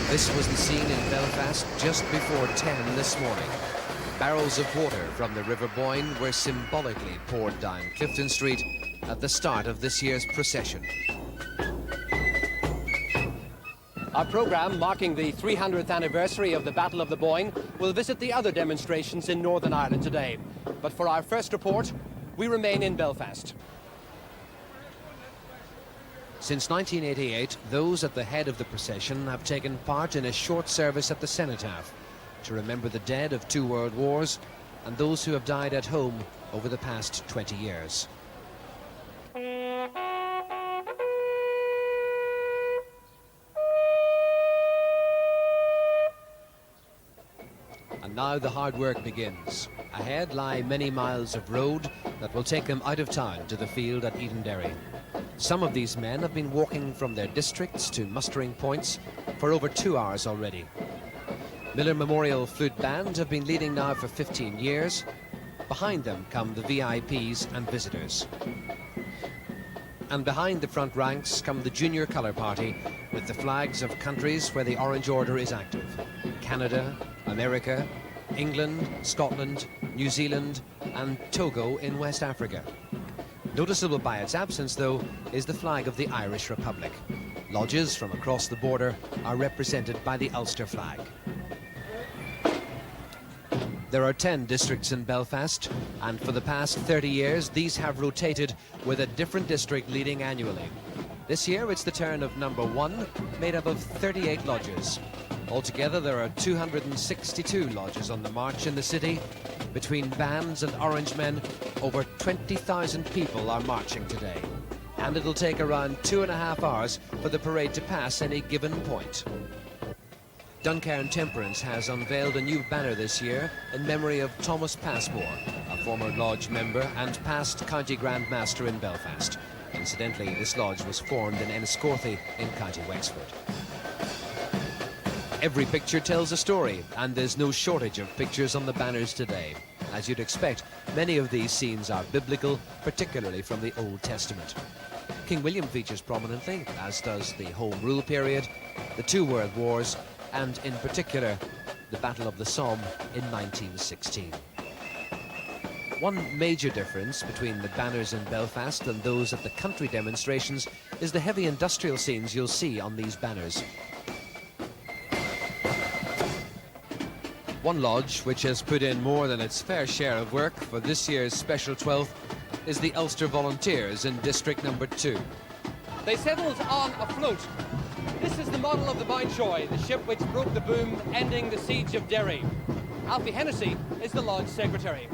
This was the scene in Belfast just before 10 this morning. Barrels of water from the River Boyne were symbolically poured down Clifton Street at the start of this year's procession. Our programme, marking the 300th anniversary of the Battle of the Boyne, will visit the other demonstrations in Northern Ireland today. But for our first report, we remain in Belfast. Since 1988, those at the head of the procession have taken part in a short service at the cenotaph to remember the dead of 2 world wars and those who have died at home over the past 20 years. And now the hard work begins. Ahead lie many miles of road that will take them out of town to the field at Edenderry. Some of these men have been walking from their districts to mustering points for over 2 hours already. Miller Memorial Flute Band have been leading now for 15 years. Behind them come the VIPs and visitors. And behind the front ranks come the Junior Colour Party with the flags of countries where the Orange Order is active. Canada, America, England, Scotland, New Zealand and Togo in West Africa. Noticeable by its absence, though, is the flag of the Irish Republic. Lodges from across the border are represented by the Ulster flag. There are 10 districts in Belfast, and for the past 30 years, these have rotated with a different district leading annually. This year, it's the turn of number 1, made up of 38 lodges. Altogether, there are 262 lodges on the march in the city. Between bands and Orangemen, over 20,000 people are marching today. And it'll take around 2.5 hours for the parade to pass any given point. Duncairn Temperance has unveiled a new banner this year in memory of Thomas Passmore, a former lodge member and past County Grand Master in Belfast. Incidentally, this lodge was formed in Enniscorthy in County Wexford. Every picture tells a story, and there's no shortage of pictures on the banners today. As you'd expect, many of these scenes are biblical, particularly from the Old Testament. King William features prominently, as does the Home Rule period, the 2 World Wars, and in particular, the Battle of the Somme in 1916. One major difference between the banners in Belfast and those at the country demonstrations is the heavy industrial scenes you'll see on these banners. One lodge, which has put in more than its fair share of work for this year's special 12th, is the Ulster Volunteers in District Number 2. They settled on a float. This is the model of the Mountjoy, the ship which broke the boom, ending the siege of Derry. Alfie Hennessy is the lodge secretary.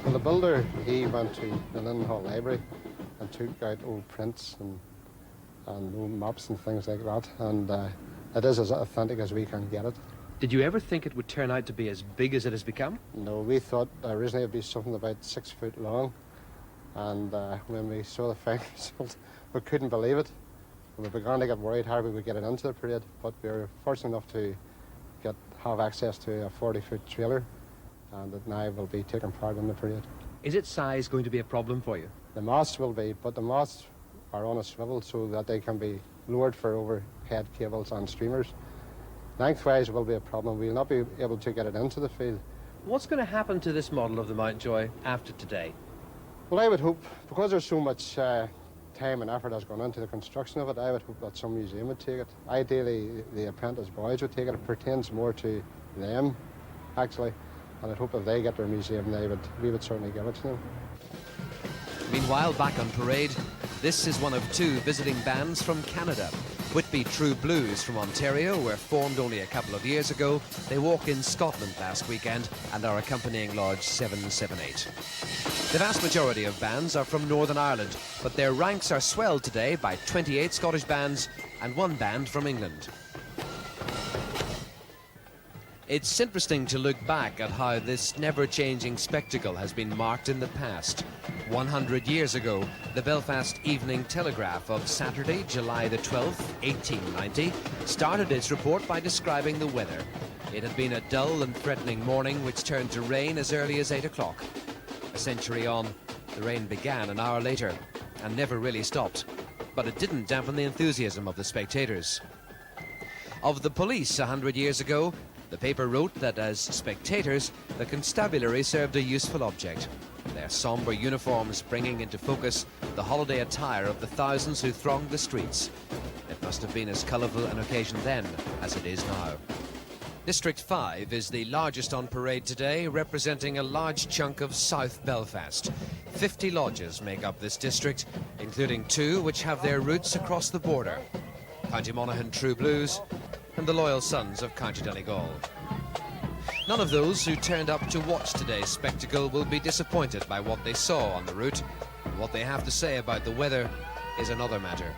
Well, the builder, he went to the Lindenhall Library and took out old prints and old maps and things like that, and it is as authentic as we can get it. Did you ever think it would turn out to be as big as it has become? No, we thought originally it would be something about 6 foot long, and when we saw the final result, we couldn't believe it. We began to get worried how we would get it into the parade, but we were fortunate enough to have access to a 40-foot trailer, and that now will be taking part in the parade. Is its size going to be a problem for you? The masts will be, but the masts are on a swivel so that they can be lowered for overhead cables and streamers. Lengthwise will be a problem. We'll not be able to get it into the field. What's going to happen to this model of the Mountjoy after today? Well, I would hope, because there's so much time and effort has gone into the construction of it, I would hope that some museum would take it. Ideally, the apprentice boys would take it. It pertains more to them, actually. And I'd hope if they get their museum, we would certainly give it to them. Meanwhile, back on parade, this is one of 2 visiting bands from Canada. Whitby True Blues from Ontario were formed only a couple of years ago. They walk in Scotland last weekend and are accompanying Lodge 778. The vast majority of bands are from Northern Ireland, but their ranks are swelled today by 28 Scottish bands and 1 band from England. It's interesting to look back at how this never-changing spectacle has been marked in the past. 100 years ago, the Belfast Evening Telegraph of Saturday, July the 12th, 1890, started its report by describing the weather. It had been a dull and threatening morning which turned to rain as early as 8 o'clock. A century on, the rain began an hour later and never really stopped, but it didn't dampen the enthusiasm of the spectators. Of the police 100 years ago, the paper wrote that as spectators, the constabulary served a useful object, their sombre uniforms bringing into focus the holiday attire of the thousands who thronged the streets. It must have been as colourful an occasion then as it is now. District 5 is the largest on parade today, representing a large chunk of South Belfast. 50 lodges make up this district, including 2 which have their roots across the border. County Monaghan True Blues and the Loyal Sons of County Donegal. None of those who turned up to watch today's spectacle will be disappointed by what they saw on the route. What they have to say about the weather is another matter.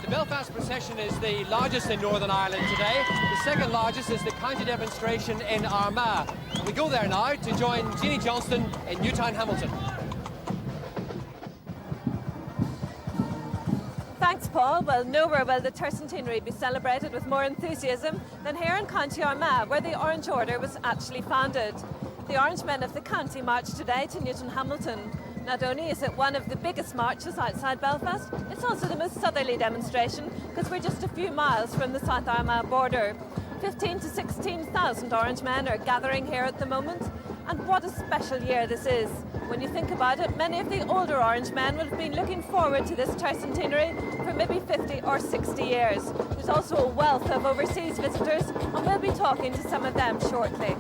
The Belfast procession is the largest in Northern Ireland today. The second largest is the county demonstration in Armagh. We go there now to join Jeannie Johnston in Newtown Hamilton. Thanks, Paul. Well, nowhere will the Tercentenary be celebrated with more enthusiasm than here in County Armagh, where the Orange Order was actually founded. The Orange men of the county marched today to Newtown Hamilton. Not only is it one of the biggest marches outside Belfast, it's also the most southerly demonstration because we're just a few miles from the South Armagh border. 15 to 16,000 Orange men are gathering here at the moment. And what a special year this is. When you think about it, many of the older Orange men will have been looking forward to this Tercentenary for maybe 50 or 60 years. There's also a wealth of overseas visitors, and we'll be talking to some of them shortly.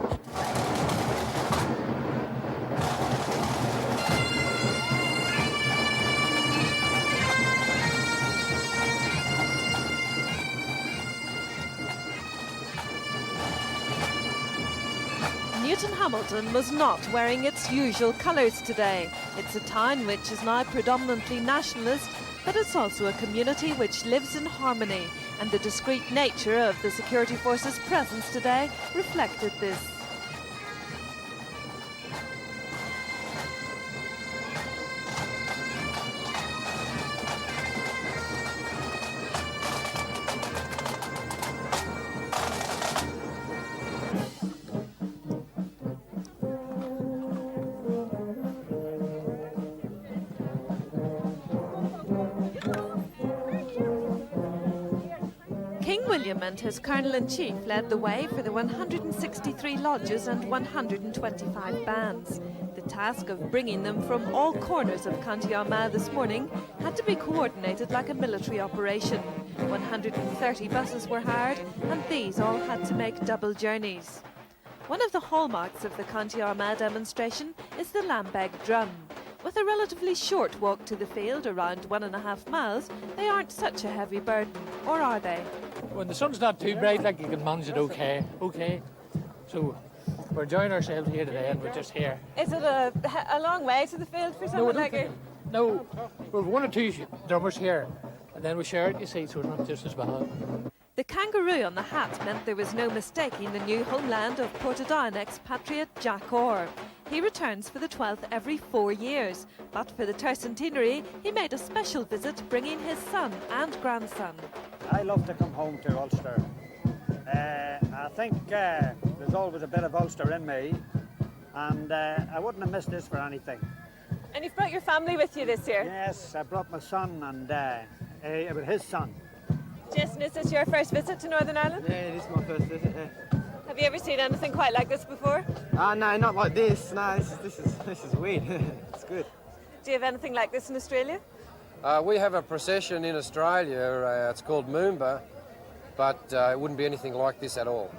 Newtown Hamilton was not wearing its usual colours today. It's a town which is now predominantly nationalist, but it's also a community which lives in harmony, and the discreet nature of the security forces' presence today reflected this. King William and his Colonel-in-Chief led the way for the 163 lodges and 125 bands. The task of bringing them from all corners of County Armagh this morning had to be coordinated like a military operation. 130 buses were hired, and these all had to make double journeys. One of the hallmarks of the County Armagh demonstration is the Limavady drum. With a relatively short walk to the field, around 1.5 miles, they aren't such a heavy burden, or are they? When the sun's not too bright, like, you can manage it okay. So we're enjoying ourselves here today, and we're just here. Is it a long way to the field for someone like you? No, we've 1 or 2 drummers here, and then we share it, you see, so it's not just as bad. The kangaroo on the hat meant there was no mistaking the new homeland of Portadown expatriate Jack Orr. He returns for the 12th every 4 years, but for the Tercentenary, he made a special visit bringing his son and grandson. I love to come home to Ulster. I think there's always a bit of Ulster in me, and I wouldn't have missed this for anything. And you've brought your family with you this year? Yes, I brought my son and with his son. Jason, is this your first visit to Northern Ireland? Yeah, it is my first visit here. Have you ever seen anything quite like this before? No, not like this. No, this is weird. It's good. Do you have anything like this in Australia? We have a procession in Australia, it's called Moomba, but it wouldn't be anything like this at all.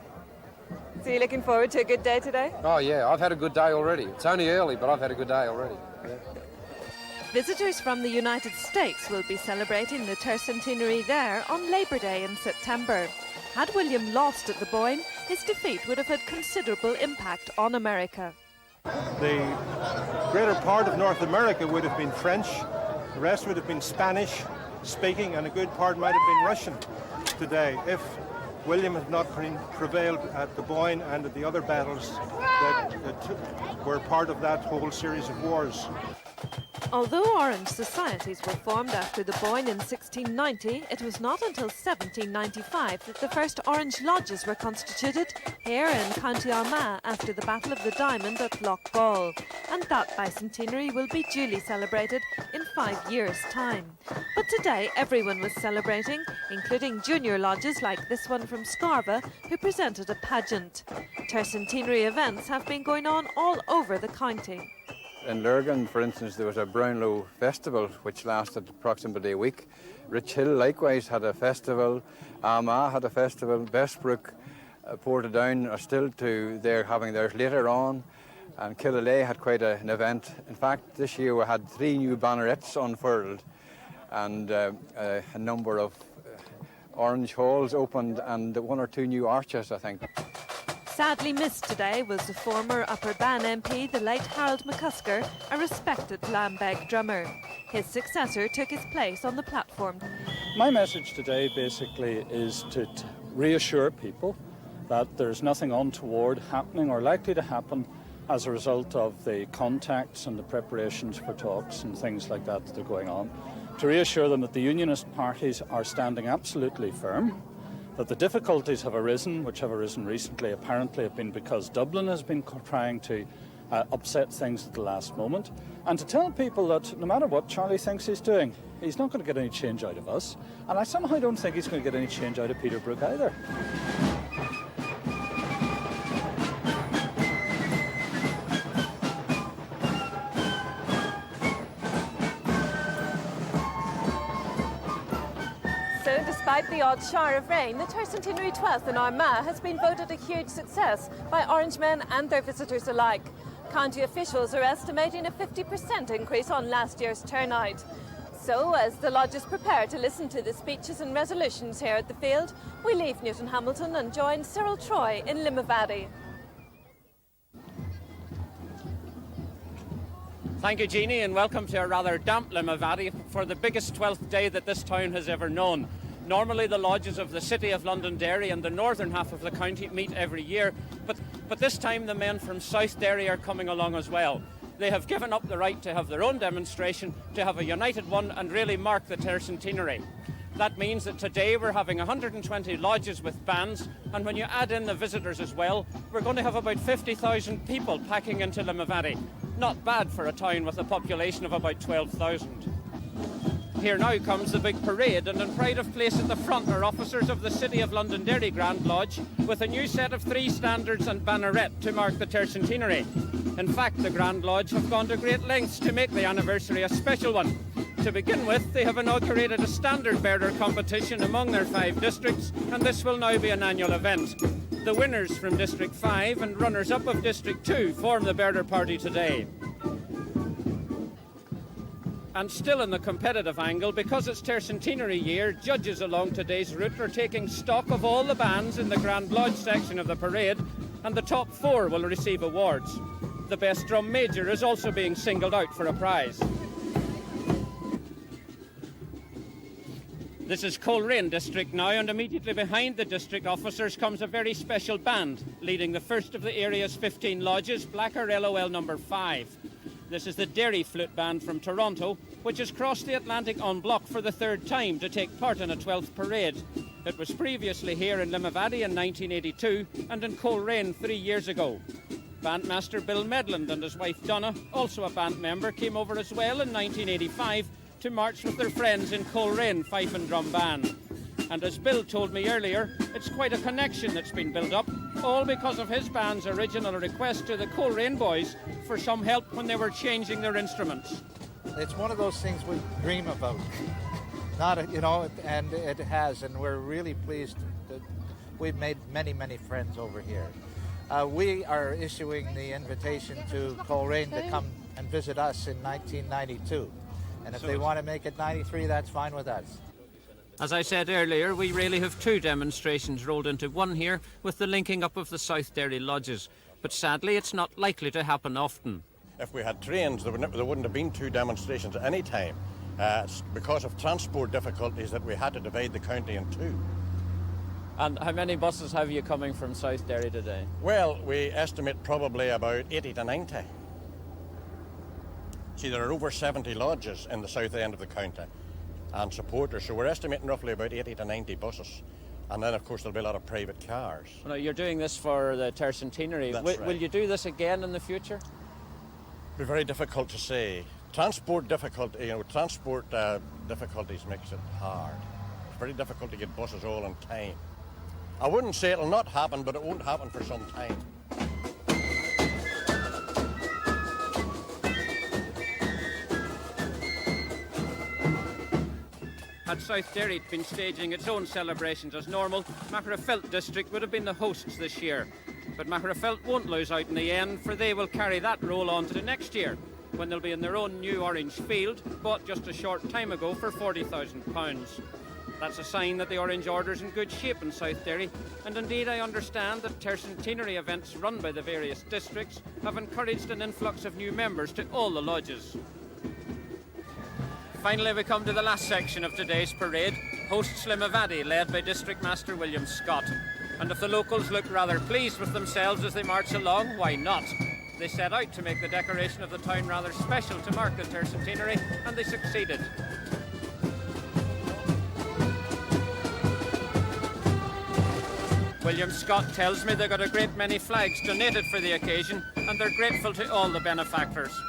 So you're looking forward to a good day today? Oh yeah, I've had a good day already. It's only early, but I've had a good day already. Yeah. Visitors from the United States will be celebrating the Tercentenary there on Labour Day in September. Had William lost at the Boyne, his defeat would have had considerable impact on America. The greater part of North America would have been French, the rest would have been Spanish speaking, and a good part might have been Russian today if William had not prevailed at the Boyne and at the other battles that were part of that whole series of wars. Although Orange societies were formed after the Boyne in 1690, it was not until 1795 that the first Orange lodges were constituted here in County Armagh after the Battle of the Diamond at Loch Ball, and that bicentenary will be duly celebrated in 5 years' time. But today everyone was celebrating, including junior lodges like this one from Scarva, who presented a pageant. Tercentenary events have been going on all over the county. In Lurgan, for instance, there was a Brownlow festival which lasted approximately a week. Rich Hill likewise had a festival. Armagh had a festival. Bestbrook, Portadown are still having theirs later on. And Killalay had quite an event. In fact, this year we had 3 new bannerets unfurled and a number of orange halls opened and 1 or 2 new arches, I think. Sadly missed today was the former Upper Ban MP, the late Harold McCusker, a respected Lambeg drummer. His successor took his place on the platform. My message today basically is to reassure people that there's nothing untoward happening or likely to happen as a result of the contacts and the preparations for talks and things like that that are going on. To reassure them that the unionist parties are standing absolutely firm, that the difficulties have arisen, which have arisen recently, apparently have been because Dublin has been trying to upset things at the last moment, and to tell people that no matter what Charlie thinks he's doing, he's not going to get any change out of us, and I somehow don't think he's going to get any change out of Peterbrook either. Despite the odd shower of rain, the Tercentenary 12th in Armagh has been voted a huge success by Orangemen and their visitors alike. County officials are estimating a 50% increase on last year's turnout. So, as the lodges prepare to listen to the speeches and resolutions here at the field, we leave Newton Hamilton and join Cyril Troy in Limavady. Thank you, Jeannie, and welcome to a rather damp Limavady for the biggest 12th day that this town has ever known. Normally the lodges of the city of Londonderry and the northern half of the county meet every year, but this time the men from South Derry are coming along as well. They have given up the right to have their own demonstration, to have a united one and really mark the Tercentenary. That means that today we're having 120 lodges with bands, and when you add in the visitors as well, we're going to have about 50,000 people packing into Limavady. Not bad for a town with a population of about 12,000. Here now comes the big parade, and in pride of place at the front are officers of the City of Londonderry Grand Lodge with a new set of 3 standards and banneret to mark the Tercentenary. In fact, the Grand Lodge have gone to great lengths to make the anniversary a special one. To begin with, they have inaugurated a standard bearer competition among their 5 districts, and this will now be an annual event. The winners from District 5 and runners-up of District 2 form the bearer party today. And still in the competitive angle, because it's Tercentenary year, judges along today's route are taking stock of all the bands in the Grand Lodge section of the parade, and the top 4 will receive awards. The best drum major is also being singled out for a prize. This is Coleraine district now, and immediately behind the district officers comes a very special band, leading the first of the area's 15 lodges, Blacker LOL number 5. This is the Derry Flute Band from Toronto, which has crossed the Atlantic en bloc for the 3rd time to take part in a 12th parade. It was previously here in Limavady in 1982 and in Coleraine 3 years ago. Bandmaster Bill Medland and his wife Donna, also a band member, came over as well in 1985 to march with their friends in Coleraine Fife and Drum Band. And as Bill told me earlier, it's quite a connection that's been built up, all because of his band's original request to the Coleraine boys for some help when they were changing their instruments. It's one of those things we dream about, and it has, and we're really pleased that we've made many, many friends over here. We are issuing the invitation to Coleraine to come and visit us in 1992, and if they want to make it 93, that's fine with us. As I said earlier, we really have 2 demonstrations rolled into one here with the linking up of the South Derry lodges. But sadly, it's not likely to happen often. If we had trains, there wouldn't have been 2 demonstrations at any time. It's because of transport difficulties that we had to divide the county in 2. And how many buses have you coming from South Derry today? Well, we estimate probably about 80 to 90. See, there are over 70 lodges in the south end of the county and supporters, so we're estimating roughly about 80 to 90 buses. And then, of course, there'll be a lot of private cars. Well, you're doing this for the Tercentenary. That's right. Will you do this again in the future? It'll be very difficult to say. Transport difficulties makes it hard. It's very difficult to get buses all on time. I wouldn't say it'll not happen, but it won't happen for some time. Had South Derry been staging its own celebrations as normal, Magherafelt district would have been the hosts this year. But Magherafelt won't lose out in the end, for they will carry that role on to the next year, when they'll be in their own new orange field, bought just a short time ago for £40,000. That's a sign that the Orange Order's in good shape in South Derry, and indeed I understand that Tercentenary events run by the various districts have encouraged an influx of new members to all the lodges. Finally, we come to the last section of today's parade, hosts Limavady, led by District Master William Scott. And if the locals look rather pleased with themselves as they march along, why not? They set out to make the decoration of the town rather special to mark the Tercentenary, and they succeeded. William Scott tells me they got a great many flags donated for the occasion, and they're grateful to all the benefactors.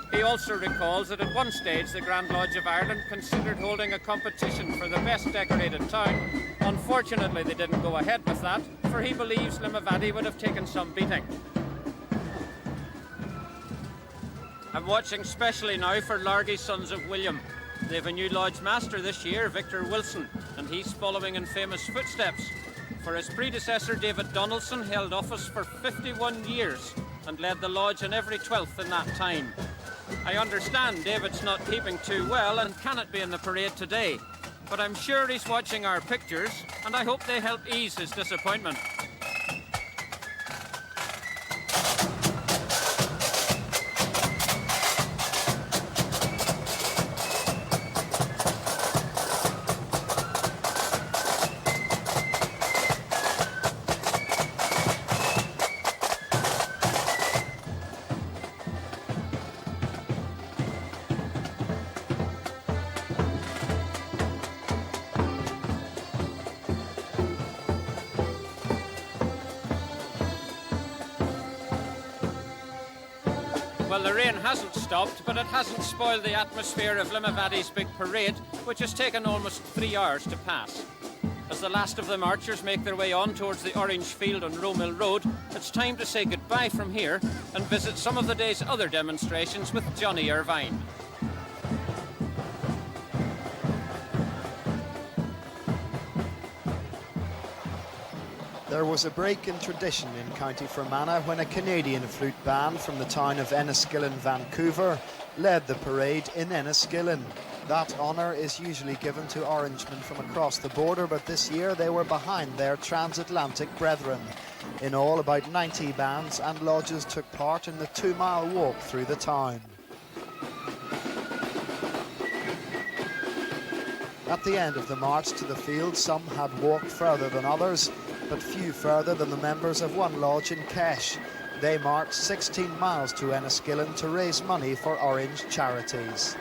He also recalls that at one stage the Grand Lodge of Ireland considered holding a competition for the best decorated town. Unfortunately, they didn't go ahead with that, for he believes Limavady would have taken some beating. I'm watching specially now for Largy's Sons of William. They have a new lodge master this year, Victor Wilson, and he's following in famous footsteps. For his predecessor, David Donaldson, held office for 51 years and led the lodge on every 12th in that time. I understand David's not keeping too well and cannot be in the parade today, but I'm sure he's watching our pictures, and I hope they help ease his disappointment. Well, the rain hasn't stopped, but it hasn't spoiled the atmosphere of Limavady's big parade, which has taken almost 3 hours to pass. As the last of the marchers make their way on towards the Orange Field on Romill Road, it's time to say goodbye from here and visit some of the day's other demonstrations with Johnny Irvine. There was a break in tradition in County Fermanagh when a Canadian flute band from the town of Enniskillen, Vancouver, led the parade in Enniskillen. That honour is usually given to Orangemen from across the border, but this year they were behind their transatlantic brethren. In all, about 90 bands and lodges took part in the 2-mile walk through the town. At the end of the march to the field, some had walked further than others, but few further than the members of one lodge in Kesh. They marched 16 miles to Enniskillen to raise money for Orange charities.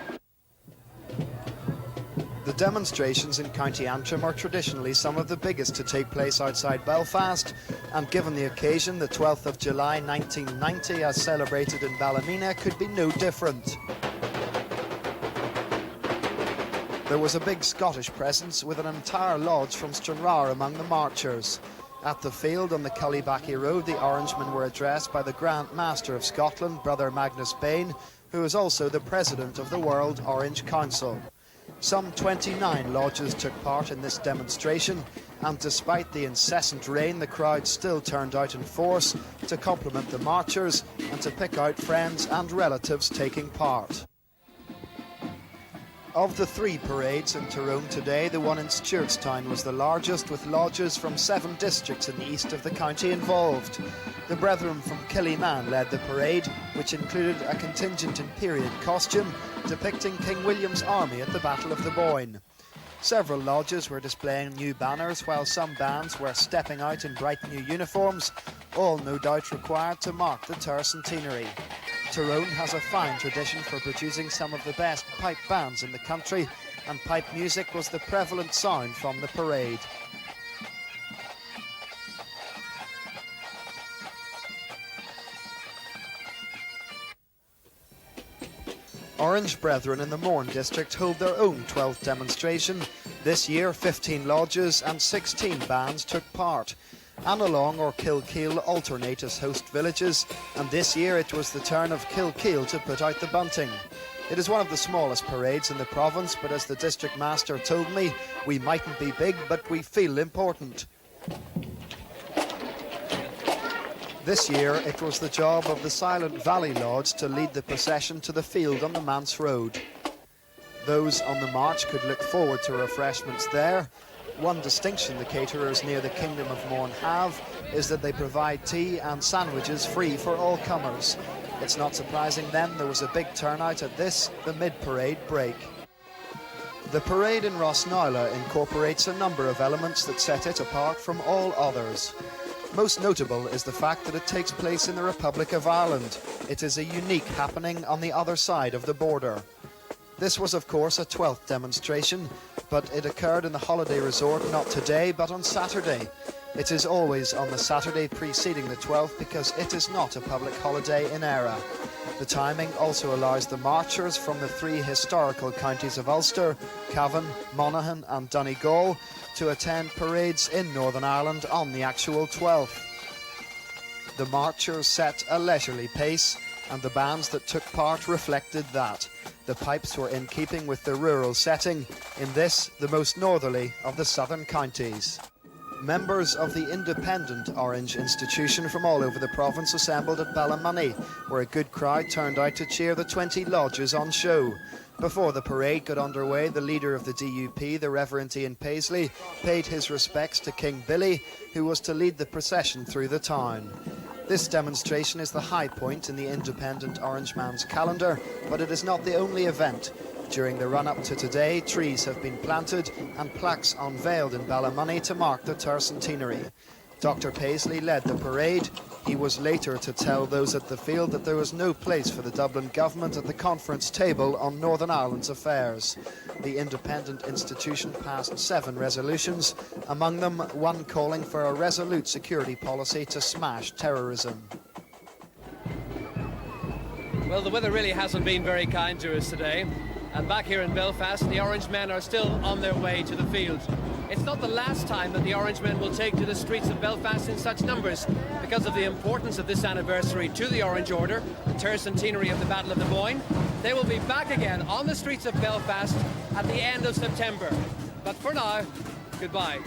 The demonstrations in County Antrim are traditionally some of the biggest to take place outside Belfast, and given the occasion, the 12th of July 1990, as celebrated in Ballymena, could be no different. There was a big Scottish presence with an entire lodge from Stranraer among the marchers. At the field on the Cullybackey Road, the Orangemen were addressed by the Grand Master of Scotland, Brother Magnus Bain, who is also the President of the World Orange Council. Some 29 lodges took part in this demonstration, and despite the incessant rain, the crowd still turned out in force to compliment the marchers and to pick out friends and relatives taking part. Of the 3 parades in Tyrone today, the one in Stewartstown was the largest, with lodges from 7 districts in the east of the county involved. The brethren from Killyman led the parade, which included a contingent in period costume depicting King William's army at the Battle of the Boyne. Several lodges were displaying new banners, while some bands were stepping out in bright new uniforms, all no doubt required to mark the Tercentenary. Tyrone has a fine tradition for producing some of the best pipe bands in the country, and pipe music was the prevalent sound from the parade. Orange Brethren in the Mourne district hold their own 12th demonstration. This year 15 lodges and 16 bands took part. Annalong or Kilkeel alternate as host villages, and this year it was the turn of Kilkeel to put out the bunting. It is one of the smallest parades in the province, but as the district master told me, we mightn't be big, but we feel important. This year it was the job of the Silent Valley Lodge to lead the procession to the field on the Manse Road. Those on the march could look forward to refreshments there. One distinction the caterers near the Kingdom of Mourne have is that they provide tea and sandwiches free for all comers. It's not surprising then there was a big turnout at this, the mid-parade break. The parade in Rossnaula incorporates a number of elements that set it apart from all others. Most notable is the fact that it takes place in the Republic of Ireland. It is a unique happening on the other side of the border. This was of course a 12th demonstration, but it occurred in the holiday resort not today but on Saturday. It is always on the Saturday preceding the 12th because it is not a public holiday in Eire. The timing also allows the marchers from the three historical counties of Ulster, Cavan, Monaghan and Donegal to attend parades in Northern Ireland on the actual 12th. The marchers set a leisurely pace, and the bands that took part reflected that. The pipes were in keeping with the rural setting, in this, the most northerly of the southern counties. Members of the independent Orange institution from all over the province assembled at Ballymoney, where a good crowd turned out to cheer the 20 lodges on show. Before the parade got underway, the leader of the DUP, the Reverend Ian Paisley, paid his respects to King Billy, who was to lead the procession through the town. This demonstration is the high point in the independent Orangeman's calendar, but it is not the only event. During the run-up to today, trees have been planted and plaques unveiled in Ballymoney to mark the Tercentenary. Dr. Paisley led the parade. He was later to tell those at the field that there was no place for the Dublin government at the conference table on Northern Ireland's affairs. The independent institution passed 7 resolutions, among them one calling for a resolute security policy to smash terrorism. Well, the weather really hasn't been very kind to us today. And back here in Belfast, the Orange men are still on their way to the field. It's not the last time that the Orange men will take to the streets of Belfast in such numbers because of the importance of this anniversary to the Orange Order, the Tercentenary of the Battle of the Boyne. They will be back again on the streets of Belfast at the end of September. But for now, goodbye.